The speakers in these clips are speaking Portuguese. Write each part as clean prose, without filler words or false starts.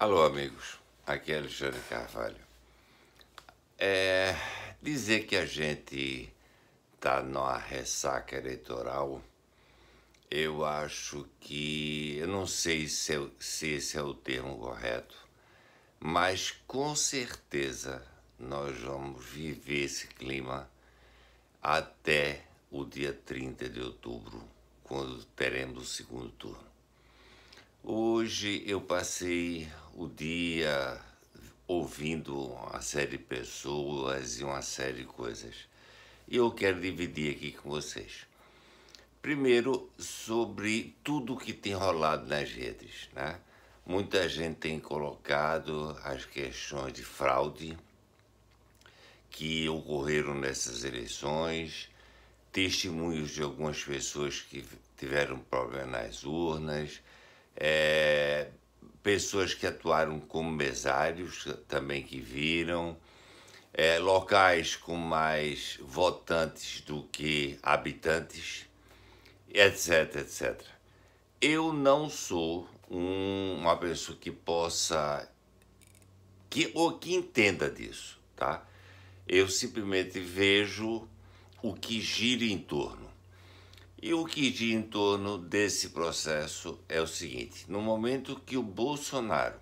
Alô, amigos. Aqui é Alexandre Carvalho. É, Dizer que a gente está numa ressaca eleitoral, eu acho que, eu não sei se esse é o termo correto, mas com certeza nós vamos viver esse clima até o dia 30 de outubro, quando teremos o segundo turno. Hoje eu passei o dia ouvindo uma série de pessoas e uma série de coisas. E eu quero dividir aqui com vocês. Primeiro, sobre tudo que tem rolado nas redes, né? Muita gente tem colocado as questões de fraude que ocorreram nessas eleições, testemunhos de algumas pessoas que tiveram problema nas urnas, pessoas que atuaram como mesários também que viram, locais com mais votantes do que habitantes, etc, etc. Eu não sou uma pessoa que possa, ou que entenda disso, tá? Eu simplesmente vejo o que gira em torno. E o que gira em torno desse processo é o seguinte: no momento que o Bolsonaro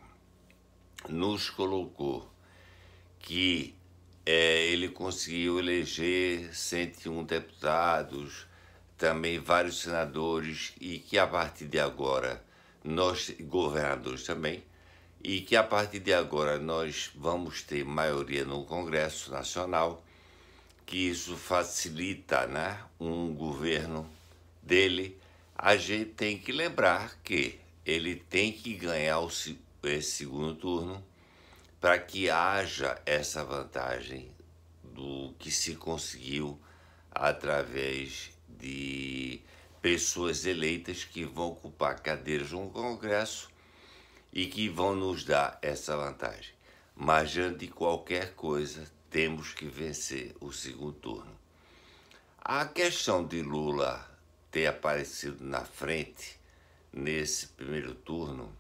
nos colocou que ele conseguiu eleger 101 deputados, também vários senadores, e que a partir de agora, nós, governadores também, e que a partir de agora nós vamos ter maioria no Congresso Nacional, que isso facilita, né, um governo dele. A gente tem que lembrar que ele tem que ganhar esse segundo turno para que haja essa vantagem do que se conseguiu através de pessoas eleitas que vão ocupar cadeiras no Congresso e que vão nos dar essa vantagem. Mas, diante de qualquer coisa, temos que vencer o segundo turno. A questão de Lula ter aparecido na frente nesse primeiro turno,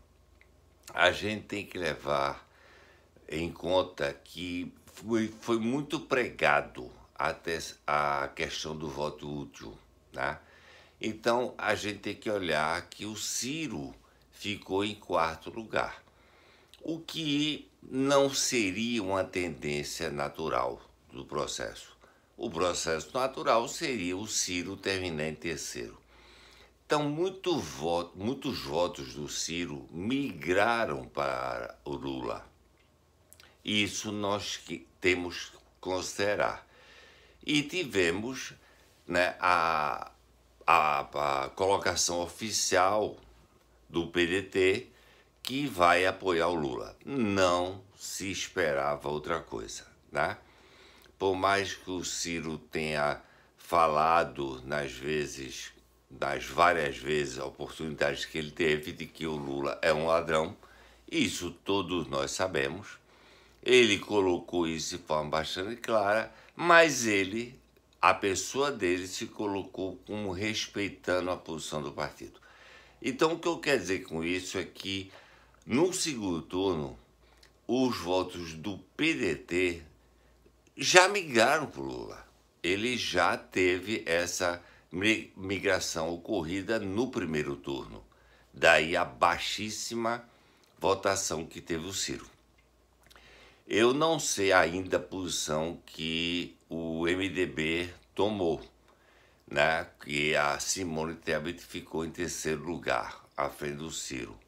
a gente tem que levar em conta que foi muito pregado até a questão do voto útil, né? Então, a gente tem que olhar que o Ciro ficou em quarto lugar, o que não seria uma tendência natural do processo. O processo natural seria o Ciro terminar em terceiro. Então, muitos votos do Ciro migraram para o Lula. Isso nós temos que considerar. E tivemos, né, a colocação oficial do PDT que vai apoiar o Lula. Não se esperava outra coisa, né? Por mais que o Ciro tenha falado nas várias vezes, oportunidades que ele teve de que o Lula é um ladrão, isso todos nós sabemos. Ele colocou isso de forma bastante clara, mas a pessoa dele, se colocou como respeitando a posição do partido. Então, o que eu quero dizer com isso é que, no segundo turno, os votos do PDT já migraram para o Lula. Ele já teve essa migração ocorrida no primeiro turno. Daí a baixíssima votação que teve o Ciro. Eu não sei ainda a posição que o MDB tomou, né? Que a Simone Tebet ficou em terceiro lugar, à frente do Ciro.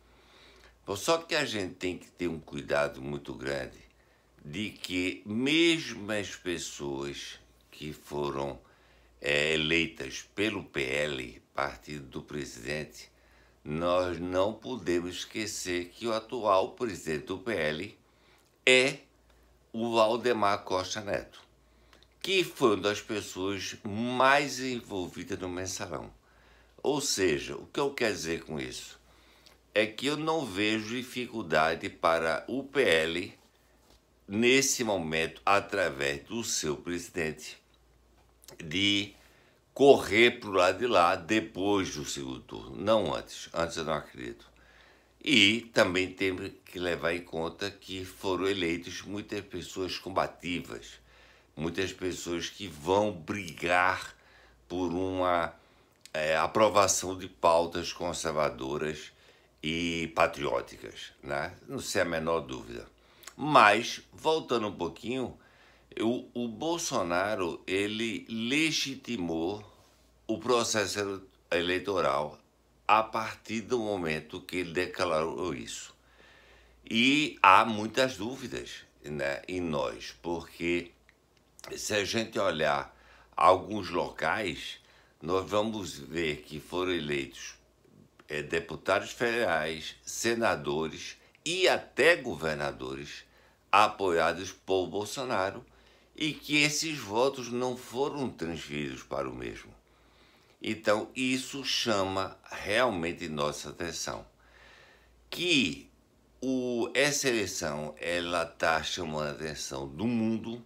Só que a gente tem que ter um cuidado muito grande de que mesmo as pessoas que foram eleitas pelo PL, partido do presidente, nós não podemos esquecer que o atual presidente do PL é o Valdemar Costa Neto, que foi uma das pessoas mais envolvidas no Mensalão. Ou seja, o que eu quero dizer com isso é que eu não vejo dificuldade para o PL, nesse momento, através do seu presidente, de correr para o lado de lá depois do segundo turno, não antes. Antes eu não acredito. E também temos que levar em conta que foram eleitos muitas pessoas combativas, muitas pessoas que vão brigar por uma aprovação de pautas conservadoras e patrióticas, né? Não sei a menor dúvida. Mas, voltando um pouquinho, o Bolsonaro, ele legitimou o processo eleitoral a partir do momento que ele declarou isso. E há muitas dúvidas, né, em nós, porque se a gente olhar alguns locais, nós vamos ver que foram eleitos deputados federais, senadores e até governadores apoiados por Bolsonaro e que esses votos não foram transferidos para o mesmo. Então, isso chama realmente nossa atenção. Que essa eleição está chamando a atenção do mundo,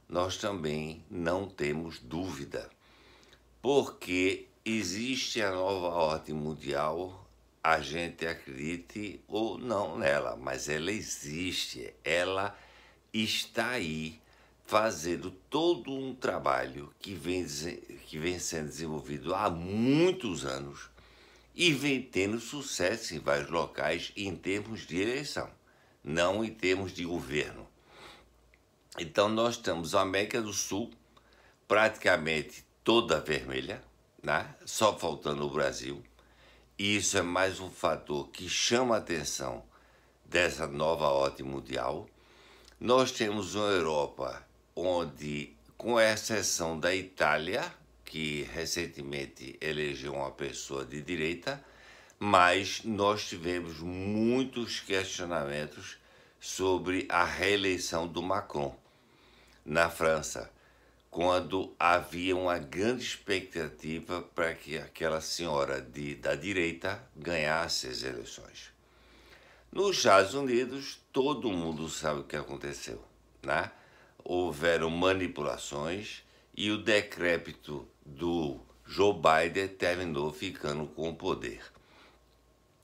nós também não temos dúvida, porque existe a nova ordem mundial, a gente acredite ou não nela, mas ela existe, ela está aí fazendo todo um trabalho que vem sendo desenvolvido há muitos anos e vem tendo sucesso em vários locais em termos de eleição, não em termos de governo. Então nós temos a América do Sul praticamente toda vermelha, né? Só faltando o Brasil. E isso é mais um fator que chama a atenção dessa nova ordem mundial. Nós temos uma Europa onde, com exceção da Itália, que recentemente elegeu uma pessoa de direita, mas nós tivemos muitos questionamentos sobre a reeleição do Macron na França, quando havia uma grande expectativa para que aquela senhora da direita ganhasse as eleições. Nos Estados Unidos, todo mundo sabe o que aconteceu, né? Houveram manipulações e o decrépito do Joe Biden terminou ficando com o poder.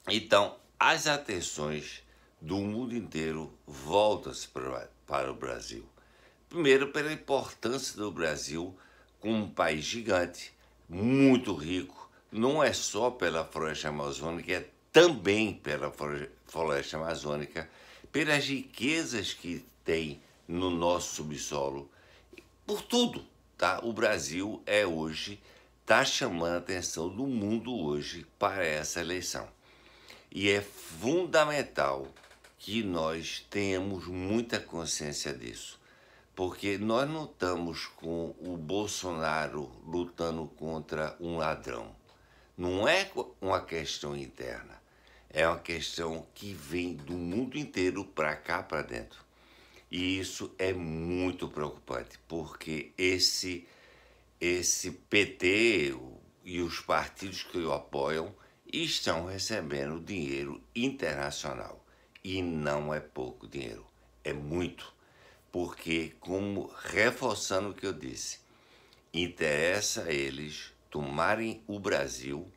Então, as atenções do mundo inteiro voltam-se para o Brasil. Primeiro, pela importância do Brasil como um país gigante, muito rico, não é só pela floresta amazônica, é também pela floresta amazônica, pelas riquezas que tem no nosso subsolo, por tudo, tá? O Brasil hoje está chamando a atenção do mundo hoje para essa eleição. E é fundamental que nós tenhamos muita consciência disso, porque nós não estamos com o Bolsonaro lutando contra um ladrão. Não é uma questão interna, é uma questão que vem do mundo inteiro para cá, para dentro. E isso é muito preocupante, porque esse PT e os partidos que o apoiam estão recebendo dinheiro internacional. E não é pouco dinheiro, é muito. Porque, como reforçando o que eu disse, interessa a eles tomarem o Brasil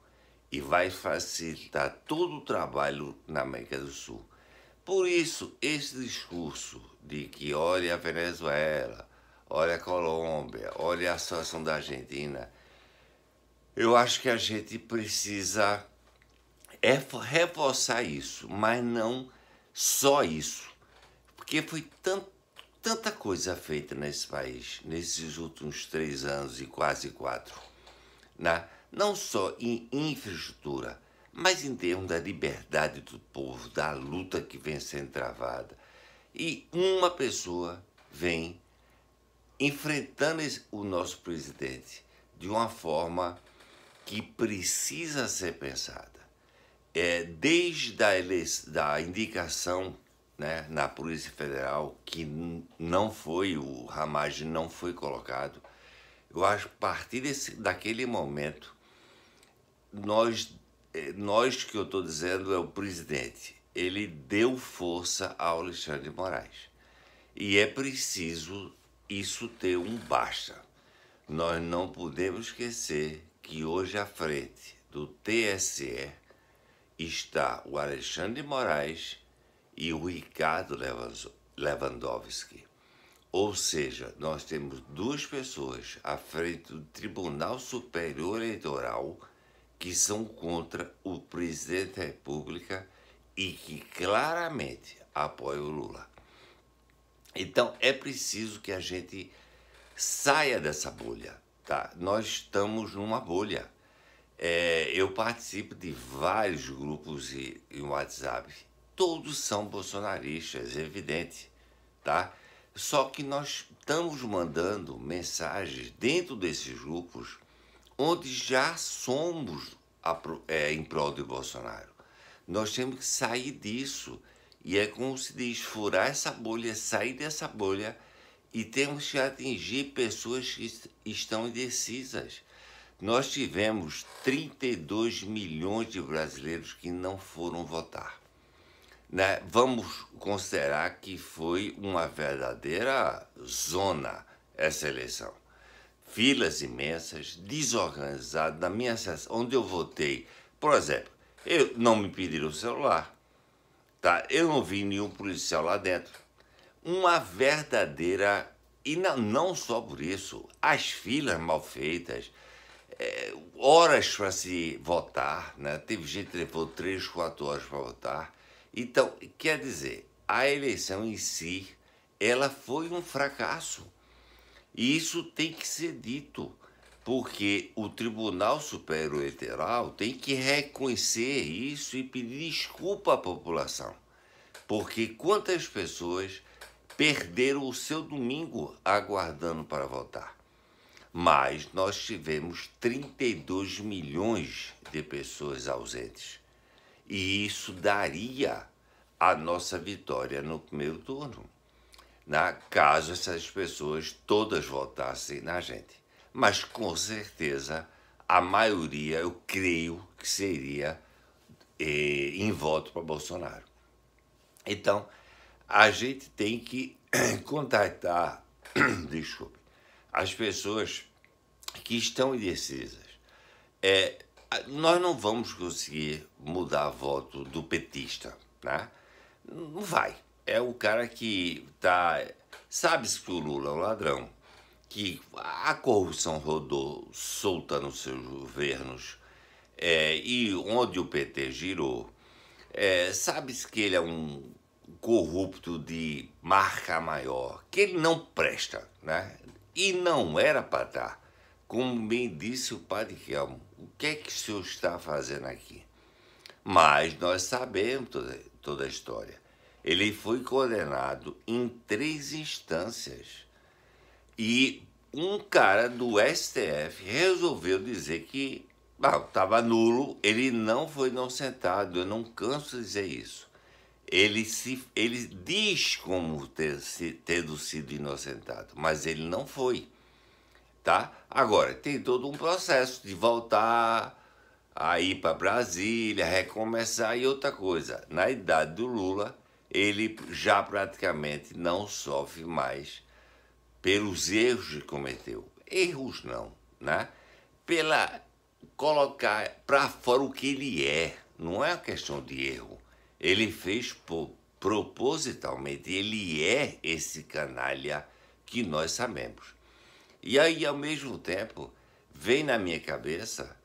e vai facilitar todo o trabalho na América do Sul. Por isso, esse discurso de que olha a Venezuela, olha a Colômbia, olha a situação da Argentina, eu acho que a gente precisa reforçar isso, mas não só isso, porque foi tanta coisa feita nesse país, nesses últimos 3 anos e quase 4, né? Não só em infraestrutura, mas em termos da liberdade do povo, da luta que vem sendo travada. E uma pessoa vem enfrentando o nosso presidente de uma forma que precisa ser pensada. Desde da indicação, né, na Polícia Federal, que não foi, o Ramagem não foi colocado, eu acho que a partir daquele momento, nós que eu estou dizendo é o presidente, ele deu força ao Alexandre de Moraes. E é preciso isso ter um basta. Nós não podemos esquecer que hoje à frente do TSE está o Alexandre de Moraes e o Ricardo Lewandowski. Ou seja, nós temos duas pessoas à frente do Tribunal Superior Eleitoral que são contra o presidente da República e que claramente apoiam o Lula. Então, é preciso que a gente saia dessa bolha, tá? Nós estamos numa bolha. Eu participo de vários grupos em WhatsApp. Todos são bolsonaristas, é evidente, tá? Só que nós estamos mandando mensagens dentro desses grupos onde já somos em prol de Bolsonaro. Nós temos que sair disso. E é como se diz, furar essa bolha, sair dessa bolha, e temos que atingir pessoas que estão indecisas. Nós tivemos 32 milhões de brasileiros que não foram votar. Né? Vamos considerar que foi uma verdadeira zona essa eleição. Filas imensas, desorganizadas. Na minha sessão, onde eu votei, por exemplo, não me pediram o celular. Tá? Eu não vi nenhum policial lá dentro. Uma verdadeira... E não só por isso, as filas mal feitas, horas para se votar, né? Teve gente que levou 3, 4 horas para votar. Então, quer dizer, a eleição em si, ela foi um fracasso. E isso tem que ser dito, porque o Tribunal Superior Eleitoral tem que reconhecer isso e pedir desculpa à população. Porque quantas pessoas perderam o seu domingo aguardando para votar? Mas nós tivemos 32 milhões de pessoas ausentes. E isso daria a nossa vitória no primeiro turno, caso essas pessoas todas votassem na gente. Mas, com certeza, a maioria, eu creio, que seria em voto para Bolsonaro. Então, a gente tem que contactar, desculpe, as pessoas que estão indecisas. Nós não vamos conseguir mudar voto do petista, né? Não vai. É o cara que tá... Sabe-se que o Lula é um ladrão, que a corrupção rodou solta nos seus governos, e onde o PT girou, sabe-se que ele é um corrupto de marca maior, que ele não presta, né? E não era para estar. Como bem disse o padre Kelmo, o que é que o senhor está fazendo aqui? Mas nós sabemos toda a história. Ele foi condenado em 3 instâncias. E um cara do STF resolveu dizer que estava nulo. Ele não foi inocentado, eu não canso de dizer isso. Ele diz como tendo sido inocentado, mas ele não foi. Tá? Agora, tem todo um processo de voltar a ir para Brasília, recomeçar. E outra coisa, na idade do Lula, ele já praticamente não sofre mais pelos erros que cometeu. Erros não, né? Pela colocar para fora o que ele é. Não é uma questão de erro. Ele fez propositalmente, ele é esse canalha que nós sabemos. E aí, ao mesmo tempo, vem na minha cabeça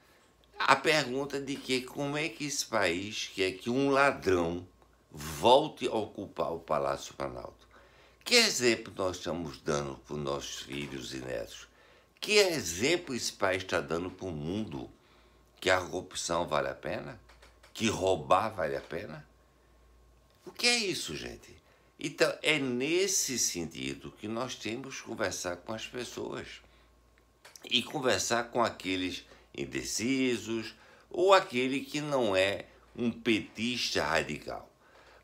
a pergunta de que como é que esse país quer que um ladrão volte a ocupar o Palácio Planalto? Que exemplo nós estamos dando para os nossos filhos e netos? Que exemplo esse país está dando para o mundo? Que a corrupção vale a pena? Que roubar vale a pena? O que é isso, gente? Então, é nesse sentido que nós temos que conversar com as pessoas. E conversar com aqueles indecisos ou aquele que não é um petista radical.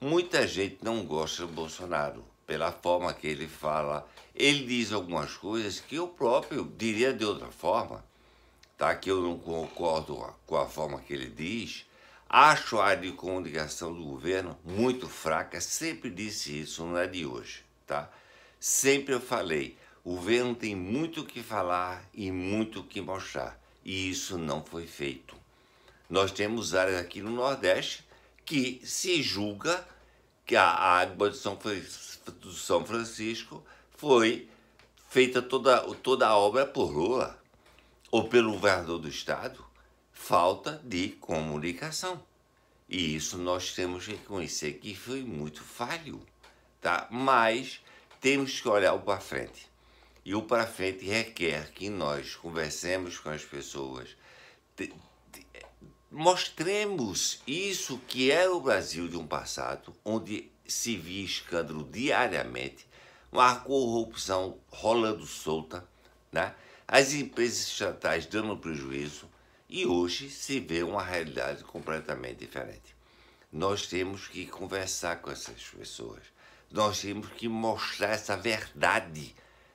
Muita gente não gosta do Bolsonaro pela forma que ele fala. Ele diz algumas coisas que eu próprio diria de outra forma, tá? Que eu não concordo com a forma que ele diz. Acho a área de comunicação do governo muito fraca, sempre disse isso, não é de hoje, tá? Sempre eu falei, o governo tem muito o que falar e muito o que mostrar, e isso não foi feito, Nós temos áreas aqui no Nordeste que se julga que a água de do São Francisco foi feita toda a obra por Lula ou pelo governador do estado. Falta de comunicação. E isso nós temos que reconhecer que foi muito falho, tá? Mas temos que olhar para frente. E o para frente requer que nós conversemos com as pessoas, mostremos isso que era o Brasil de um passado, onde se via escândalo diariamente, uma corrupção rolando solta, né? As empresas estatais dando prejuízo, e hoje se vê uma realidade completamente diferente. Nós temos que conversar com essas pessoas, nós temos que mostrar essa verdade,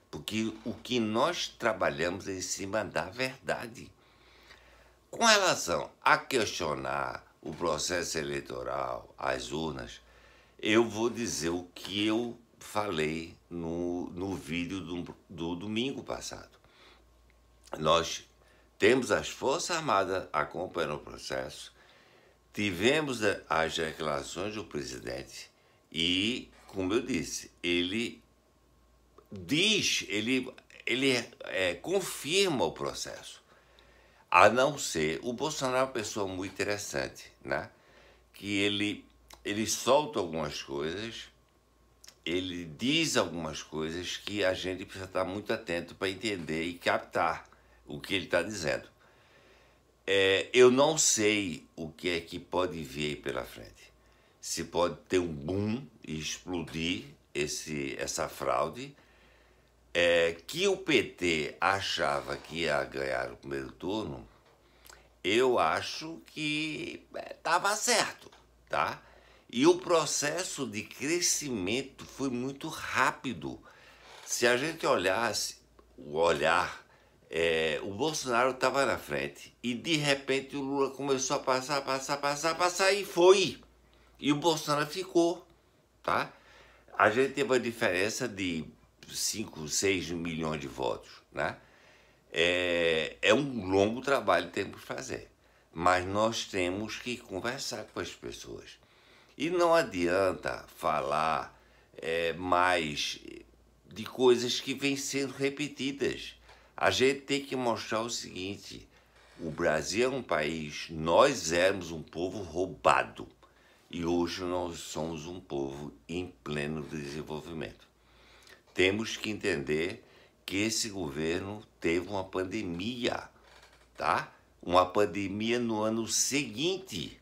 porque o que nós trabalhamos é em cima da verdade. Com relação a questionar o processo eleitoral, as urnas, eu vou dizer o que eu falei no vídeo do domingo passado. Nós temos as Forças Armadas acompanhando o processo, tivemos as declarações do presidente e, como eu disse, ele confirma o processo. A não ser, o Bolsonaro é uma pessoa muito interessante, né? Que ele solta algumas coisas, ele diz algumas coisas que a gente precisa estar muito atento para entender e captar o que ele está dizendo. Eu não sei o que é que pode vir aí pela frente. Se pode ter um boom e explodir essa fraude, que o PT achava que ia ganhar o primeiro turno, eu acho que estava certo, tá? E o processo de crescimento foi muito rápido. Se a gente olhasse, o Bolsonaro estava na frente e de repente o Lula começou a passar e foi. E o Bolsonaro ficou, tá? A gente teve uma diferença de 5, 6 milhões de votos, né? É um longo trabalho que temos que fazer, mas nós temos que conversar com as pessoas. E não adianta falar mais de coisas que vêm sendo repetidas. A gente tem que mostrar o seguinte: o Brasil é um país, nós éramos um povo roubado e hoje nós somos um povo em pleno desenvolvimento. Temos que entender que esse governo teve uma pandemia, tá? Uma pandemia no ano seguinte,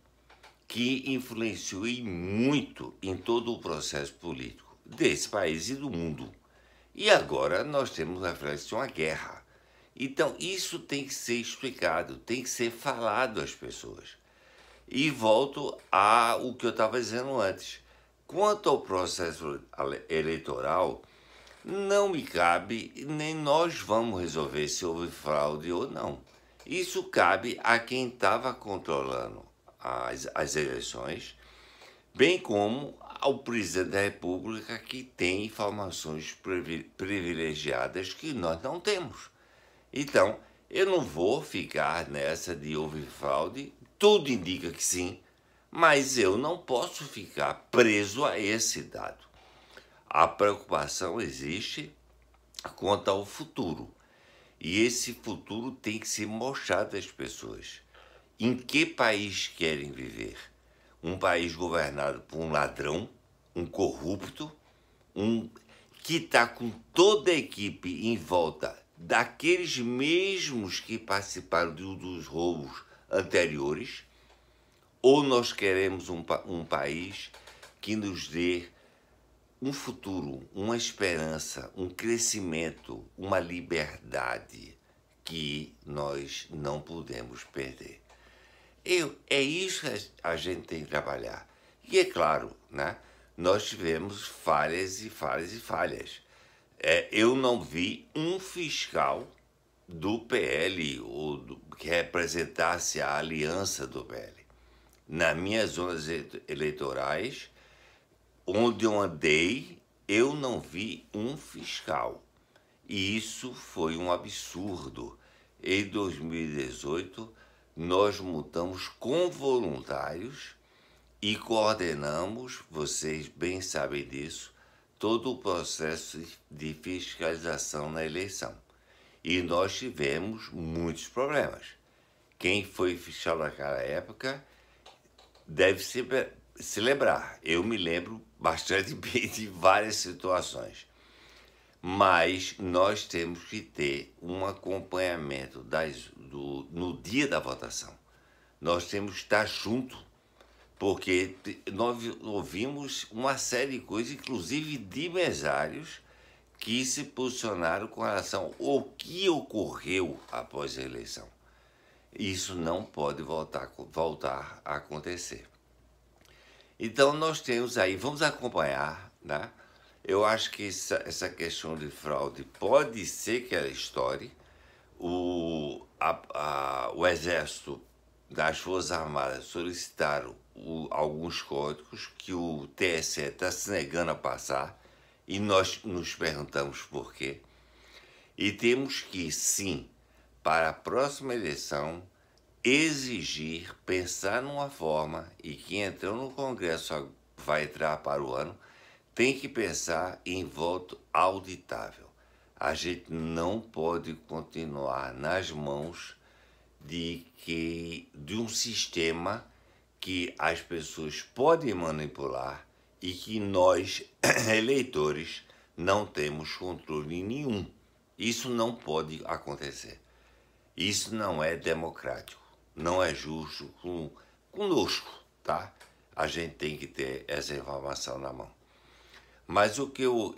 que influenciou muito em todo o processo político desse país e do mundo. E agora nós temos na frente uma guerra. Então isso tem que ser explicado, tem que ser falado às pessoas. E volto ao que eu estava dizendo antes. Quanto ao processo eleitoral, não me cabe, nem nós vamos resolver se houve fraude ou não. Isso cabe a quem estava controlando as eleições, bem como ao presidente da República, que tem informações privilegiadas que nós não temos. Então, eu não vou ficar nessa de houve fraude, tudo indica que sim, mas eu não posso ficar preso a esse dado. A preocupação existe quanto ao futuro. E esse futuro tem que ser mostrado às pessoas. Em que país querem viver? Um país governado por um ladrão, um corrupto, que está com toda a equipe em volta daqueles mesmos que participaram dos roubos anteriores? Ou nós queremos um país que nos dê um futuro, uma esperança, um crescimento, uma liberdade que nós não podemos perder? É isso que a gente tem que trabalhar. E é claro, né, nós tivemos falhas e falhas e falhas. Eu não vi um fiscal do PL ou que representasse a aliança do PL. Nas minhas zonas eleitorais, onde eu andei, eu não vi um fiscal. E isso foi um absurdo. Em 2018, nós montamos com voluntários e coordenamos, vocês bem sabem disso, todo o processo de fiscalização na eleição. E nós tivemos muitos problemas. Quem foi fiscal naquela época deve se lembrar. Eu me lembro bastante bem de várias situações. Mas nós temos que ter um acompanhamento no dia da votação. Nós temos que estar junto, porque nós ouvimos uma série de coisas, inclusive de mesários, que se posicionaram com relação ao que ocorreu após a eleição. Isso não pode voltar a acontecer. Então nós temos aí, vamos acompanhar, né? Eu acho que essa questão de fraude pode ser que ela estoure. O Exército, das Forças Armadas, solicitaram alguns códigos que o TSE está se negando a passar e nós nos perguntamos por quê. E temos que, sim, para a próxima eleição, exigir, pensar numa forma, e quem entrou no Congresso vai entrar para o ano, tem que pensar em voto auditável. A gente não pode continuar nas mãos de um sistema que as pessoas podem manipular e que nós, eleitores, não temos controle nenhum. Isso não pode acontecer. Isso não é democrático, não é justo conosco, tá? A gente tem que ter essa informação na mão. Mas o que eu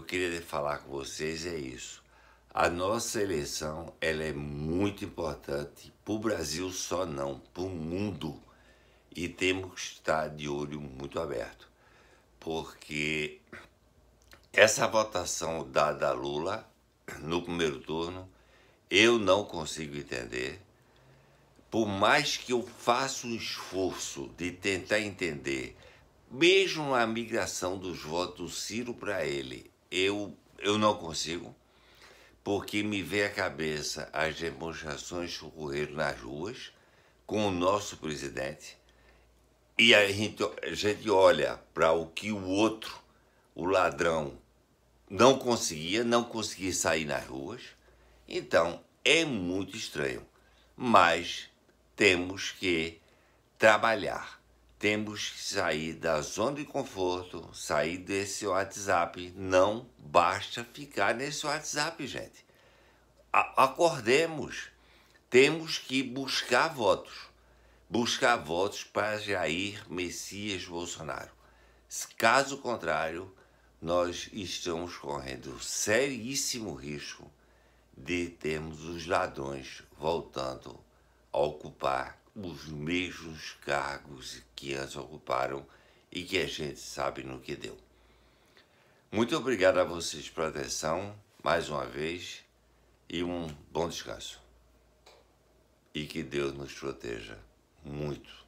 queria falar com vocês é isso. A nossa eleição, ela é muito importante para o Brasil só não, para o mundo. E temos que estar de olho muito aberto. Porque essa votação dada a Lula no primeiro turno, eu não consigo entender. Por mais que eu faça um esforço de tentar entender, mesmo a migração dos votos do Ciro para ele, eu não consigo, porque me vem à cabeça as demonstrações que ocorreram nas ruas com o nosso presidente, e a gente olha para o que o outro, o ladrão, não conseguia sair nas ruas. Então, é muito estranho, mas temos que trabalhar. Temos que sair da zona de conforto, sair desse WhatsApp. Não basta ficar nesse WhatsApp, gente. Acordemos. Temos que buscar votos. Buscar votos para Jair Messias Bolsonaro. Caso contrário, nós estamos correndo seríssimo risco de termos os ladrões voltando a ocupar os mesmos cargos que antes ocuparam e que a gente sabe no que deu. Muito obrigado a vocês pela atenção, mais uma vez, e um bom descanso. E que Deus nos proteja muito.